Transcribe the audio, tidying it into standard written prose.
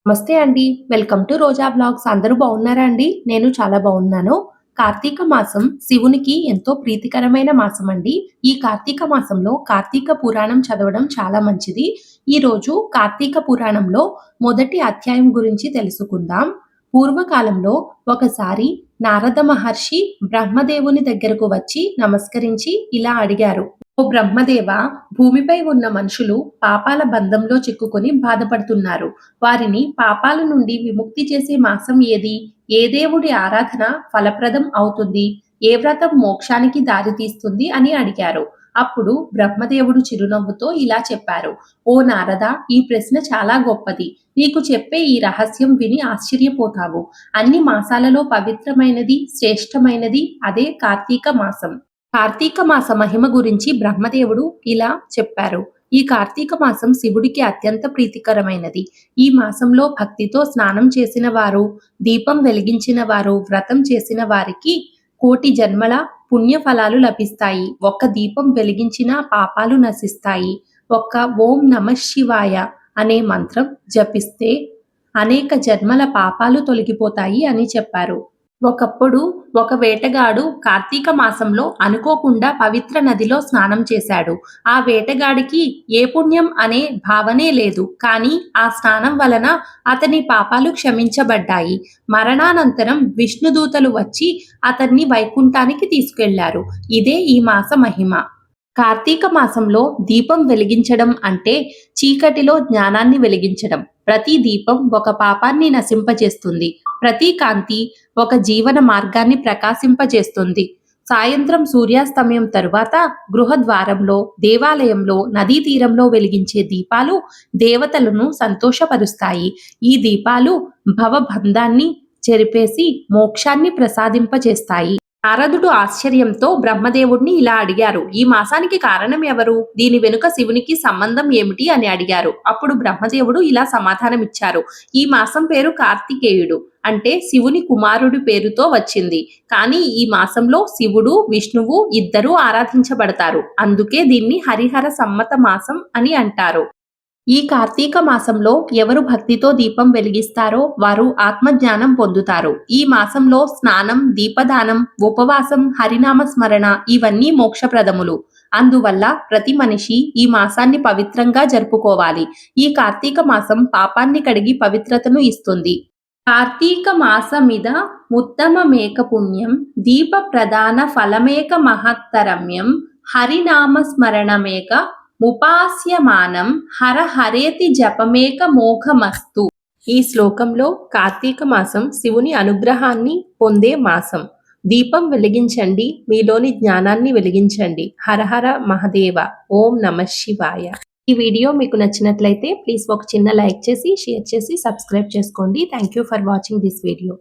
నమస్తే అండి. Welcome to Roja vlogs. అందరూ బాగున్నారా అండి? నేను చాలా బాగున్నాను. కార్తీక మాసం శివునికి ఎంతో ప్రీతికరమైన మాసం అండి. ఈ కార్తీక మాసంలో కార్తీక పురాణం చదవడం చాలా మంచిది. ఈరోజు కార్తీక పురాణంలో మొదటి అధ్యాయం గురించి తెలుసుకుందాం. పూర్వకాలంలో ఒకసారి నారద మహర్షి బ్రహ్మదేవుని దగ్గరకు వచ్చి నమస్కరించి ఇలా అడిగారు. ఓ బ్రహ్మదేవ, భూమిపై ఉన్న మనుషులు పాపాల బంధంలో చిక్కుకొని బాధపడుతున్నారు. వారిని పాపాల నుండి విముక్తి చేసే మాసం ఏది? ఏ దేవుడి ఆరాధన ఫలప్రదం అవుతుంది? ఏ వ్రతం మోక్షానికి దారితీస్తుంది అని అడిగారు. అప్పుడు బ్రహ్మదేవుడు చిరునవ్వుతో ఇలా చెప్పారు. ఓ నారద, ఈ ప్రశ్న చాలా గొప్పది. నీకు చెప్పే ఈ రహస్యం విని ఆశ్చర్యపోతావు. అన్ని మాసాలలో పవిత్రమైనది, శ్రేష్టమైనది అదే కార్తీక మాసం. కార్తీక మాస మహిమ గురించి బ్రహ్మదేవుడు ఇలా చెప్పారు. ఈ కార్తీక మాసం శివుడికి అత్యంత ప్రీతికరమైనది. ఈ మాసంలో భక్తితో స్నానం చేసిన వారు, దీపం వెలిగించిన వారు, వ్రతం చేసిన వారికి కోటి జన్మల పుణ్య ఫలాలు లభిస్తాయి. ఒక్క దీపం వెలిగించినా పాపాలు నశిస్తాయి. ఒక్క ఓం నమః శివాయ అనే మంత్రం జపిస్తే అనేక జన్మల పాపాలు తొలగిపోతాయి అని చెప్పారు. ఒకప్పుడు ఒక వేటగాడు కార్తీక మాసంలో అనుకోకుండా పవిత్ర నదిలో స్నానం చేశాడు. ఆ వేటగాడికి ఏ పుణ్యం అనే భావనే లేదు. కానీ ఆ స్నానం వలన అతని పాపాలు క్షమించబడ్డాయి. మరణానంతరం విష్ణుదూతలు వచ్చి అతన్ని వైకుంఠానికి తీసుకెళ్లారు. ఇదే ఈ మాస మహిమ. కార్తీక మాసంలో దీపం వెలిగించడం అంటే చీకటిలో జ్ఞానాన్ని వెలిగించడం. ప్రతి దీపం ఒక పాపాన్ని నశింపజేస్తుంది. ప్రతి కాంతి ఒక జీవన మార్గాన్ని ప్రకాశింపజేస్తుంది. సాయంత్రం సూర్యాస్తమయం తరువాత గృహద్వారంలో, దేవాలయంలో, నదీ తీరంలో వెలిగించే దీపాలు దేవతలను సంతోషపరుస్తాయి. ఈ దీపాలు భవబంధాన్ని చెరిపేసి మోక్షాన్ని ప్రసాదింపజేస్తాయి. నారదుడు ఆశ్చర్యంతో బ్రహ్మదేవుడిని ఇలా అడిగారు. ఈ మాసానికి కారణం ఎవరు? దీని వెనుక శివునికి సంబంధం ఏమిటి అని అడిగారు. అప్పుడు బ్రహ్మదేవుడు ఇలా సమాధానమిచ్చారు. ఈ మాసం పేరు కార్తికేయుడు, అంటే శివుని కుమారుడి పేరుతో వచ్చింది. కానీ ఈ మాసంలో శివుడు, విష్ణువు ఇద్దరూ ఆరాధించబడతారు. అందుకే దీన్ని హరిహర సమ్మత మాసం అని అంటారు. ఈ కార్తీక మాసంలో ఎవరు భక్తితో దీపం వెలిగిస్తారో వారు ఆత్మజ్ఞానం పొందుతారు. ఈ మాసంలో స్నానం, దీపదానం, ఉపవాసం, హరినామ స్మరణ ఇవన్నీ మోక్షప్రదములు. అందువల్ల ప్రతి మనిషి ఈ మాసాన్ని పవిత్రంగా జరుపుకోవాలి. ఈ కార్తీక మాసం పాపాన్ని కడిగి పవిత్రతను ఇస్తుంది. కార్తీక మాసమిద ముత్తమమేక పుణ్యం, దీప ప్రధాన ఫలమేక మహత్తరమ్యం, హరినామ స్మరణమేక ముపాస్యమానం, హర హరేతి జపమేక మోఘమస్తు. ఈ శ్లోకంలో కార్తీక మాసం శివుని అనుగ్రహాన్ని పొందే మాసం. దీపం వెలిగించండి, మీలోని జ్ఞానాన్ని వెలిగించండి. హరహర మహదేవ. ఓం నమః శివాయ. ఈ వీడియో మీకు నచ్చినట్లయితే ప్లీజ్ ఒక చిన్న లైక్ చేసి, షేర్ చేసి, సబ్స్క్రైబ్ చేసుకోండి. Thank you for watching this video.